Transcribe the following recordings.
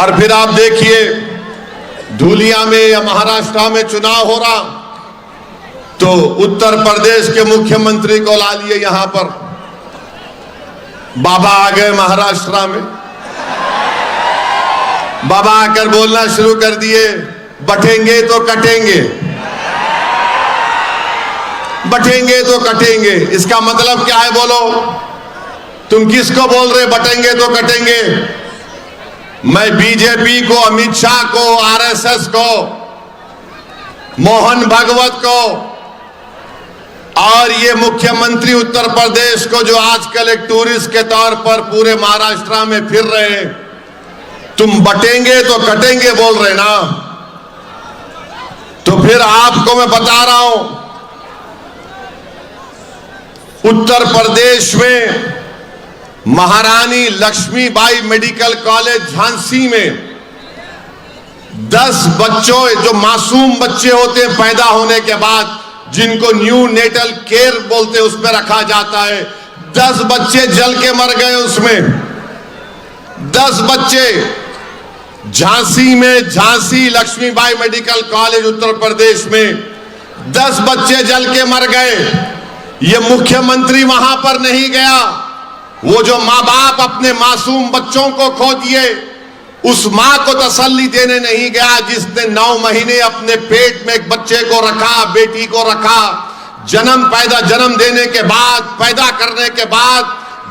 और फिर आप देखिए धूलिया में या महाराष्ट्र में चुनाव हो रहा तो उत्तर प्रदेश के मुख्यमंत्री को ला लिए यहां पर, बाबा आ गए महाराष्ट्र में। बाबा आकर बोलना शुरू कर दिए, बटेंगे तो कटेंगे, बटेंगे तो कटेंगे। इसका मतलब क्या है बोलो? तुम किसको बोल रहे बटेंगे तो कटेंगे? मैं बीजेपी को, अमित शाह को, आरएसएस को, मोहन भागवत को और ये मुख्यमंत्री उत्तर प्रदेश को जो आजकल एक टूरिस्ट के तौर पर पूरे महाराष्ट्र में फिर रहे हैं, तुम बटेंगे तो कटेंगे बोल रहे ना। तो फिर आपको मैं बता रहा हूं, उत्तर प्रदेश में महारानी लक्ष्मीबाई मेडिकल कॉलेज झांसी में 10 बच्चों, जो मासूम बच्चे होते हैं पैदा होने के बाद, जिनको न्यू नेटल केयर बोलते हैं, उसमें रखा जाता है, 10 बच्चे जल के मर गए उसमें। 10 बच्चे झांसी में, झांसी लक्ष्मीबाई मेडिकल कॉलेज उत्तर प्रदेश में 10 बच्चे जल के मर गए। ये मुख्यमंत्री वहां पर नहीं गया। वो जो माँ बाप अपने मासूम बच्चों को खो दिए, उस मां को तसल्ली देने नहीं गया जिसने 9 महीने अपने पेट में एक बच्चे को रखा, बेटी को रखा। जन्म देने के बाद, पैदा करने के बाद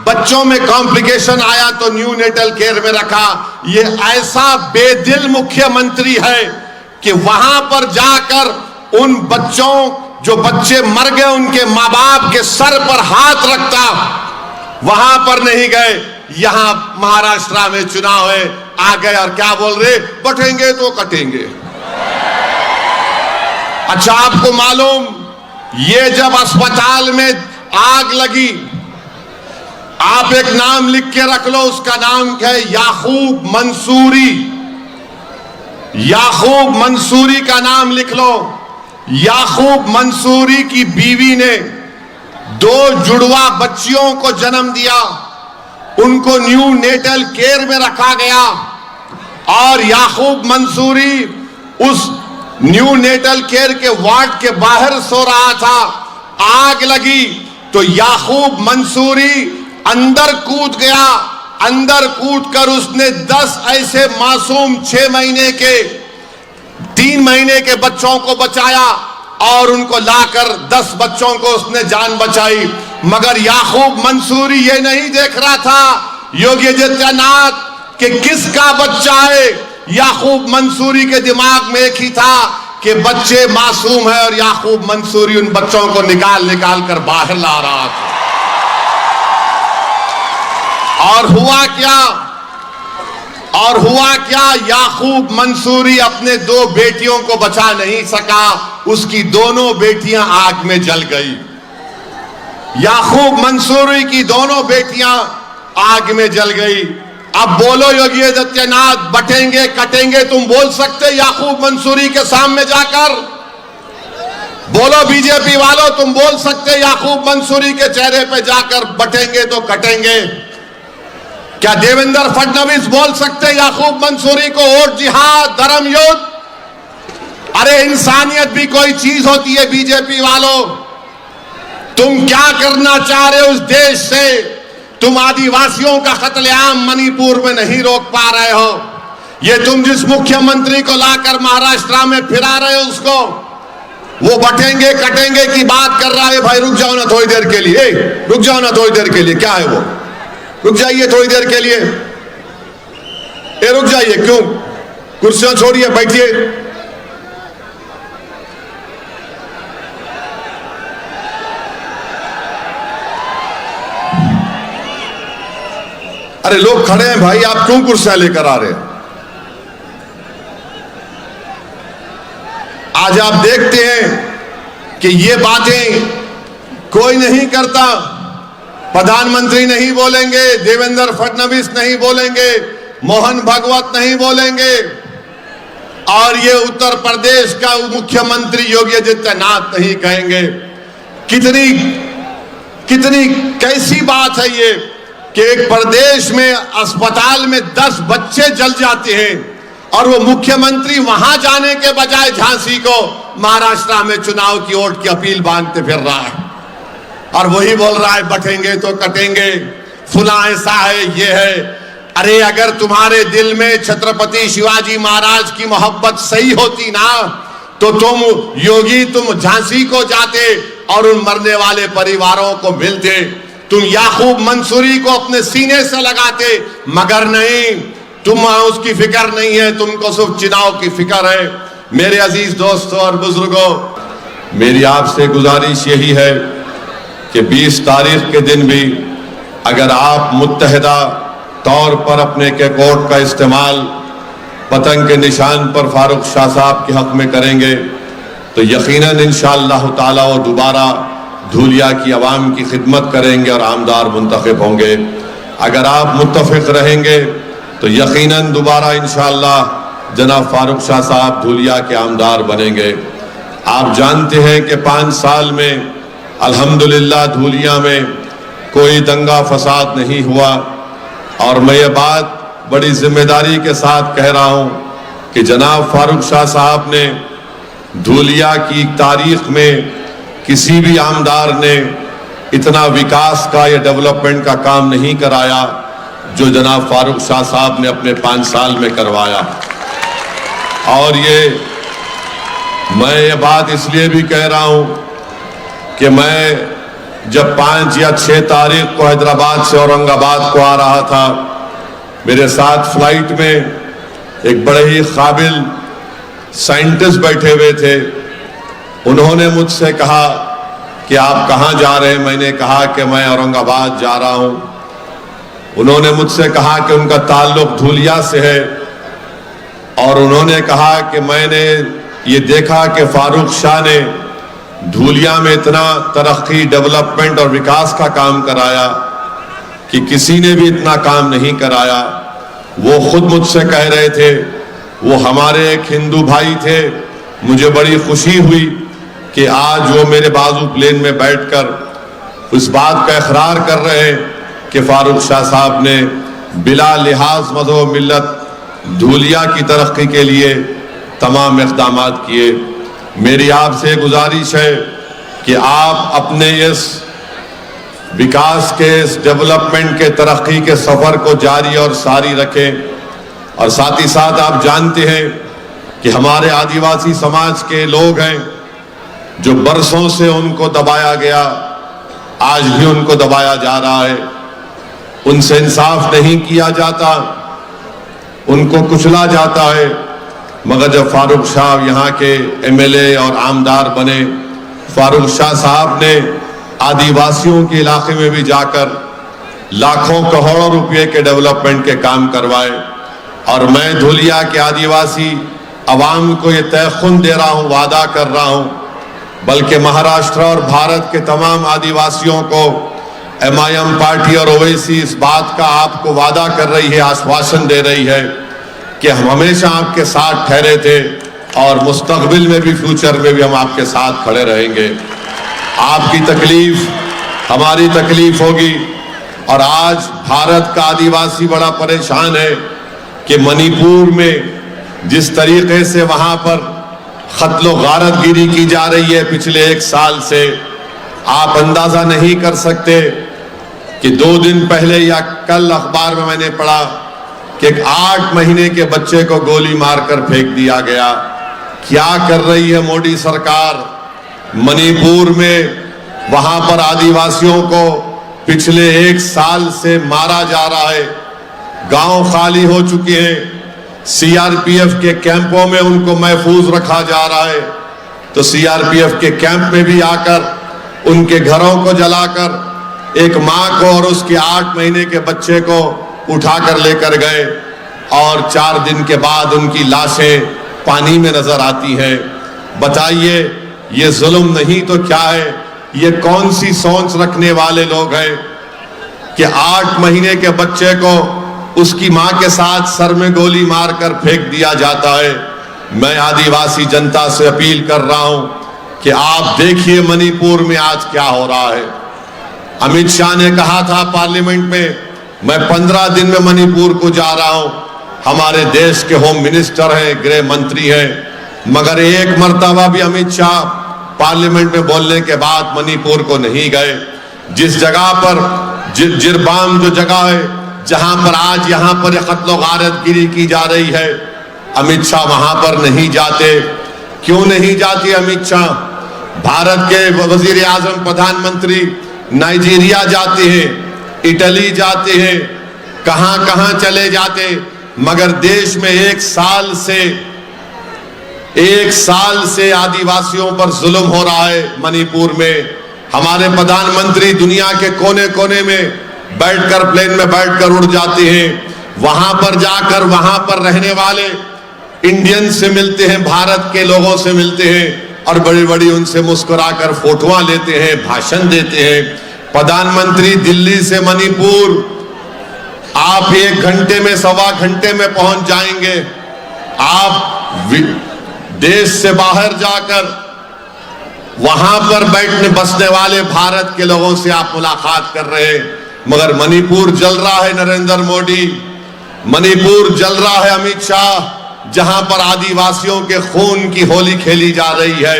बच्चों में कॉम्प्लिकेशन आया तो न्यू नेटल केयर में रखा। ये ऐसा बेदिल मुख्यमंत्री है कि वहां पर जाकर उन बच्चों, जो बच्चे मर गए, उनके माँ बाप के सर पर हाथ रखता, वहां पर नहीं गए। यहां महाराष्ट्र में चुनाव है, आ गए और क्या बोल रहे? बटेंगे तो कटेंगे। अच्छा, आपको मालूम, ये जब अस्पताल में आग लगी, आप एक नाम लिख के रख लो, उसका नाम क्या है? याकूब मंसूरी। याकूब मंसूरी का नाम लिख लो। याकूब मंसूरी की बीवी ने 2 जुड़वा बच्चियों को जन्म दिया, उनको न्यू नेटल केयर में रखा गया और याकूब मंसूरी उस न्यू नेटल केयर के वार्ड के बाहर सो रहा था। आग लगी तो याकूब मंसूरी अंदर कूद गया। अंदर कूदकर उसने 10 ऐसे मासूम 6 महीने के, 3 महीने के बच्चों को बचाया और उनको लाकर 10 बच्चों को उसने जान बचाई। मगर याकूब मंसूरी ये नहीं देख रहा था योगी आदित्यनाथ कि किसका बच्चा है। याकूब मंसूरी के दिमाग में एक ही था कि बच्चे मासूम है और याकूब मंसूरी उन बच्चों को निकाल निकाल कर बाहर ला रहा था। और हुआ क्या? और हुआ क्या? याकूब मंसूरी अपने 2 बेटियों को बचा नहीं सका, उसकी दोनों बेटियां आग में जल गई। याकूब मंसूरी की दोनों बेटियां आग में जल गई। अब बोलो योगी आदित्यनाथ, बटेंगे कटेंगे तुम बोल सकते याकूब मंसूरी के सामने जाकर? बोलो बीजेपी वालों, तुम बोल सकते याकूब मंसूरी के चेहरे पे जाकर बटेंगे तो कटेंगे? क्या देवेंद्र फडणवीस बोल सकते याकूब मंसूरी को वोट जिहाद, धर्म युद्ध? अरे इंसानियत भी कोई चीज होती है बीजेपी वालों। तुम क्या करना चाह रहे हो उस देश से? तुम आदिवासियों का कत्लेआम मणिपुर में नहीं रोक पा रहे हो। ये तुम जिस मुख्यमंत्री को लाकर महाराष्ट्र में फिरा रहे हो, उसको वो बटेंगे कटेंगे की बात कर रहा है। भाई रुक जाओ ना थोड़ी देर के लिए, रुक जाओ ना थोड़ी देर के लिए। क्या है वो? रुक जाइए थोड़ी देर के लिए। रुक जाइए, क्यों? कुर्सियां छोड़िए, बैठिए। अरे लोग खड़े हैं भाई, आप क्यों कुर्सियां लेकर आ रहे हैं? आज आप देखते हैं कि ये बातें कोई नहीं करता। प्रधानमंत्री नहीं बोलेंगे, देवेंद्र फडणवीस नहीं बोलेंगे, मोहन भागवत नहीं बोलेंगे, और ये उत्तर प्रदेश का मुख्यमंत्री योगी आदित्यनाथ नहीं कहेंगे। कितनी कैसी बात है ये? कि एक प्रदेश में अस्पताल में 10 बच्चे जल जाते हैं और वो मुख्यमंत्री वहां जाने के बजाय झांसी को महाराष्ट्र में चुनाव की वोट की अपील बांधते फिर रहा है और वही बोल रहा है बटेंगे तो कटेंगे, फुला ऐसा है, ये है। अरे अगर तुम्हारे दिल में छत्रपति शिवाजी महाराज की मोहब्बत सही होती ना तो तुम योगी, तुम झांसी को जाते और उन मरने वाले परिवारों को मिलते, तुम याकूब मंसूरी को अपने सीने से लगाते, मगर नहीं, तुम उसकी फिक्र नहीं है, तुमको सिर्फ चुनाव की फिक्र है। मेरे अजीज दोस्तों और बुजुर्गों, मेरी आपसे गुजारिश यही है कि 20 तारीख के दिन भी अगर आप मुत्तहिदा तौर पर अपने कैकोट का इस्तेमाल पतंग के निशान पर फारूक शाह साहब के हक में करेंगे तो यकीनन इंशाअल्लाह ताला वो दोबारा धूलिया की आवाम की खिदमत करेंगे और आमदार मुंतखब होंगे। अगर आप मुत्तफिक रहेंगे तो यकीनन दोबारा इंशाअल्लाह जनाब फारूक शाह साहब धूलिया के आमदार बनेंगे। आप जानते हैं कि 5 साल में अल्हम्दुलिल्लाह धूलिया में कोई दंगा फसाद नहीं हुआ और मैं ये बात बड़ी जिम्मेदारी के साथ कह रहा हूं कि जनाब फारूक शाह साहब ने धूलिया की तारीख में किसी भी आमदार ने इतना विकास का या डेवलपमेंट का काम नहीं कराया जो जनाब फारूक शाह साहब ने अपने 5 साल में करवाया। और मैं ये बात इसलिए भी कह रहा हूं कि मैं जब 5 या 6 तारीख को हैदराबाद से औरंगाबाद को आ रहा था, मेरे साथ फ्लाइट में एक बड़े ही काबिल साइंटिस्ट बैठे हुए थे। उन्होंने मुझसे कहा कि आप कहाँ जा रहे हैं? मैंने कहा कि मैं औरंगाबाद जा रहा हूँ। उन्होंने मुझसे कहा कि उनका ताल्लुक धूलिया से है और उन्होंने कहा कि मैंने ये देखा कि फारूक शाह ने धूलिया में इतना तरक्की, डेवलपमेंट और विकास का काम कराया कि किसी ने भी इतना काम नहीं कराया। वो खुद मुझसे कह रहे थे, वो हमारे एक हिंदू भाई थे। मुझे बड़ी खुशी हुई कि आज वो मेरे बाजू प्लेन में बैठकर उस बात का इकरार कर रहे हैं कि फारूक शाह साहब ने बिला लिहाज मज़हब मिल्लत धूलिया की तरक्की के लिए तमाम इक़दाम किए। मेरी आपसे गुजारिश है कि आप अपने इस विकास के, इस डेवलपमेंट के, तरक्की के सफर को जारी और सारी रखें। और साथ ही साथ आप जानते हैं कि हमारे आदिवासी समाज के लोग हैं जो बरसों से उनको दबाया गया, आज भी उनको दबाया जा रहा है, उनसे इंसाफ नहीं किया जाता, उनको कुचला जाता है। मगर जब फारूक शाह यहाँ के एमएलए और आमदार बने, फारूक शाह साहब ने आदिवासियों के इलाके में भी जाकर लाखों करोड़ों रुपए के डेवलपमेंट के काम करवाए। और मैं धूलिया के आदिवासी अवाम को ये तयखुन दे रहा हूँ, वादा कर रहा हूँ, बल्कि महाराष्ट्र और भारत के तमाम आदिवासियों को MIM पार्टी और ओवैसी इस बात का आपको वादा कर रही है, आश्वासन दे रही है कि हम हमेशा आपके साथ ठहरे थे और मुस्तकबिल में भी, फ्यूचर में भी हम आपके साथ खड़े रहेंगे। आपकी तकलीफ हमारी तकलीफ होगी। और आज भारत का आदिवासी बड़ा परेशान है कि मणिपुर में जिस तरीके से वहां पर कत्लो गारतगिरी की जा रही है पिछले 1 साल से, आप अंदाजा नहीं कर सकते कि 2 दिन पहले या कल अखबार में मैंने पढ़ा कि एक 8 महीने के बच्चे को गोली मारकर फेंक दिया गया। क्या कर रही है मोदी सरकार? मणिपुर में वहां पर आदिवासियों को पिछले 1 साल से मारा जा रहा है, गांव खाली हो चुके हैं, CRPF के कैंपों में उनको महफूज रखा जा रहा है। तो CRPF के कैंप में भी आकर उनके घरों को जलाकर एक मां को और उसके 8 महीने के बच्चे को उठाकर लेकर गए और 4 दिन के बाद उनकी लाशें पानी में नजर आती हैं। बताइए, ये जुल्म नहीं तो क्या है? ये कौन सी सोच रखने वाले लोग हैं कि 8 महीने के बच्चे को उसकी मां के साथ सर में गोली मारकर फेंक दिया जाता है? मैं आदिवासी जनता से अपील कर रहा हूं कि आप देखिए मणिपुर में आज क्या हो रहा है। अमित शाह ने कहा था पार्लियामेंट में मैं 15 दिन में मणिपुर को जा रहा हूं। हमारे देश के होम मिनिस्टर हैं, गृह मंत्री हैं, मगर एक मर्तबा भी अमित शाह पार्लियामेंट में बोलने के बाद मणिपुर को नहीं गए। जिस जगह पर जिरबाम जो जगह है जहां पर आज यहां पर कत्लो गारतगिरी की जा रही है, अमित शाह वहां पर नहीं जाते। क्यों नहीं जाते अमित शाह? भारत के वजीर आजम, प्रधानमंत्री नाइजीरिया जाते हैं, इटली जाते हैं, कहां कहां चले जाते, मगर देश में एक साल से आदिवासियों पर जुल्म हो रहा है। मणिपुर में हमारे प्रधानमंत्री दुनिया के कोने कोने में बैठकर, प्लेन में बैठकर उड़ जाते हैं, वहां पर जाकर वहां पर रहने वाले इंडियन से मिलते हैं, भारत के लोगों से मिलते हैं और बड़ी बड़ी उनसे मुस्कुराकर फोटोआं लेते हैं, भाषण देते हैं। प्रधानमंत्री दिल्ली से मणिपुर आप 1 घंटे में, 1.25 घंटे में पहुंच जाएंगे। आप देश से बाहर जाकर वहां पर बैठने बसने वाले भारत के लोगों से आप मुलाकात कर रहे हैं, मगर मणिपुर जल रहा है नरेंद्र मोदी, मणिपुर जल रहा है अमित शाह, जहां पर आदिवासियों के खून की होली खेली जा रही है।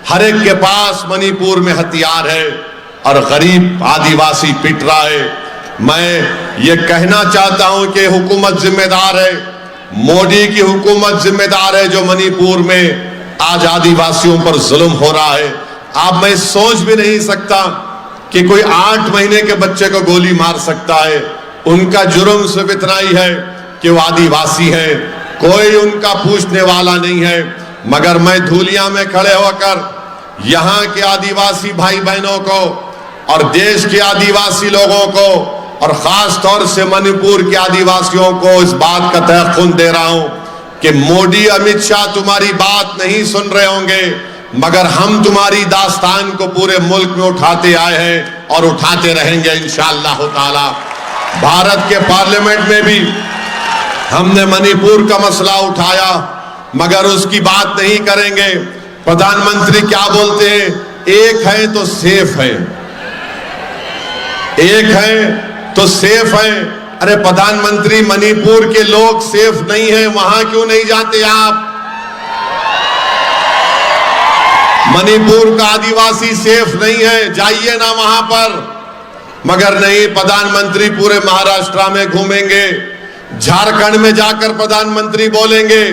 हर एक के पास मणिपुर में हथियार है और गरीब आदिवासी पिट रहा है। मैं ये कहना चाहता हूं कि हुकूमत जिम्मेदार है, मोदी की हुकूमत जिम्मेदार है जो मणिपुर में आज आदिवासियों पर जुल्म हो रहा है। आप, मैं सोच भी नहीं सकता कि कोई 8 महीने के बच्चे को गोली मार सकता है। उनका जुर्म सिर्फ इतना ही है कि वो आदिवासी है, कोई उनका पूछने वाला नहीं है। मगर मैं धूलिया में खड़े होकर यहाँ के आदिवासी भाई बहनों को और देश के आदिवासी लोगों को और खास तौर से मणिपुर के आदिवासियों को इस बात का तयक़ुन दे रहा हूं कि मोदी, अमित शाह तुम्हारी बात नहीं सुन रहे होंगे, मगर हम तुम्हारी दास्तान को पूरे मुल्क में उठाते आए हैं और उठाते रहेंगे इंशाअल्लाह ताला। भारत के पार्लियामेंट में भी हमने मणिपुर का मसला उठाया, मगर उसकी बात नहीं करेंगे। प्रधानमंत्री क्या बोलते हैं? एक है तो सेफ है, एक है तो सेफ है। अरे प्रधानमंत्री, मणिपुर के लोग सेफ नहीं है, वहां क्यों नहीं जाते आप? मणिपुर का आदिवासी सेफ नहीं है, जाइए ना वहां पर। मगर नहीं, प्रधानमंत्री पूरे महाराष्ट्र में घूमेंगे, झारखंड में जाकर प्रधानमंत्री बोलेंगे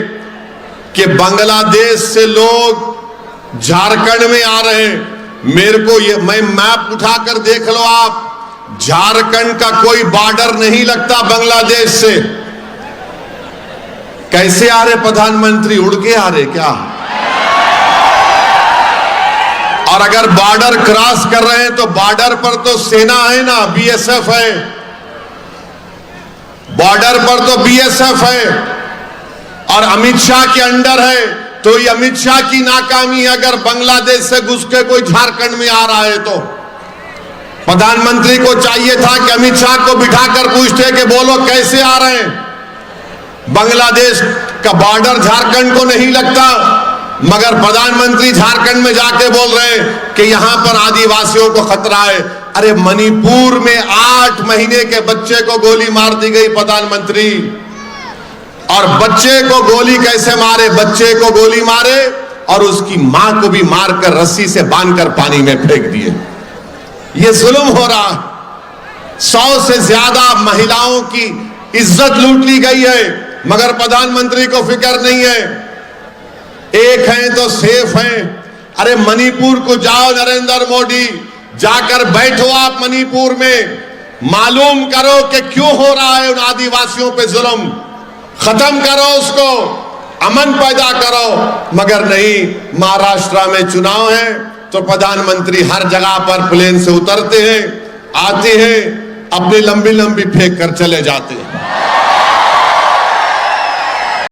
कि बांग्लादेश से लोग झारखंड में आ रहे हैं। मेरे को ये, मैं मैप उठाकर देख लो आप, झारखंड का कोई बॉर्डर नहीं लगता बांग्लादेश से। कैसे आ रहे प्रधानमंत्री? उड़ के आ रहे क्या? और अगर बॉर्डर क्रॉस कर रहे हैं तो बॉर्डर पर तो सेना है ना, बीएसएफ है, बॉर्डर पर तो बीएसएफ है और अमित शाह के अंडर है। तो ये अमित शाह की नाकामी है अगर बांग्लादेश से घुस के कोई झारखंड में आ रहा है तो। प्रधानमंत्री को चाहिए था कि अमित शाह को बिठाकर पूछते कि बोलो कैसे आ रहे हैं। बांग्लादेश का बॉर्डर झारखंड को नहीं लगता, मगर प्रधानमंत्री झारखंड में जाके बोल रहे हैं कि यहां पर आदिवासियों को खतरा है। अरे मणिपुर में 8 महीने के बच्चे को गोली मार दी गई प्रधानमंत्री, और बच्चे को गोली कैसे मारे? बच्चे को गोली मारे और उसकी मां को भी मारकर रस्सी से बांधकर पानी में फेंक दिए। ये जुल्म हो रहा है। 100 से ज्यादा महिलाओं की इज्जत लूट ली गई है, मगर प्रधानमंत्री को फिक्र नहीं है। एक है तो सेफ है। अरे मणिपुर को जाओ नरेंद्र मोदी, जाकर बैठो आप मणिपुर में, मालूम करो कि क्यों हो रहा है उन आदिवासियों पे जुल्म, खत्म करो उसको, अमन पैदा करो। मगर नहीं, महाराष्ट्र में चुनाव है तो प्रधानमंत्री हर जगह पर प्लेन से उतरते हैं, आते हैं, अपनी लंबी लंबी फेंक कर चले जाते हैं।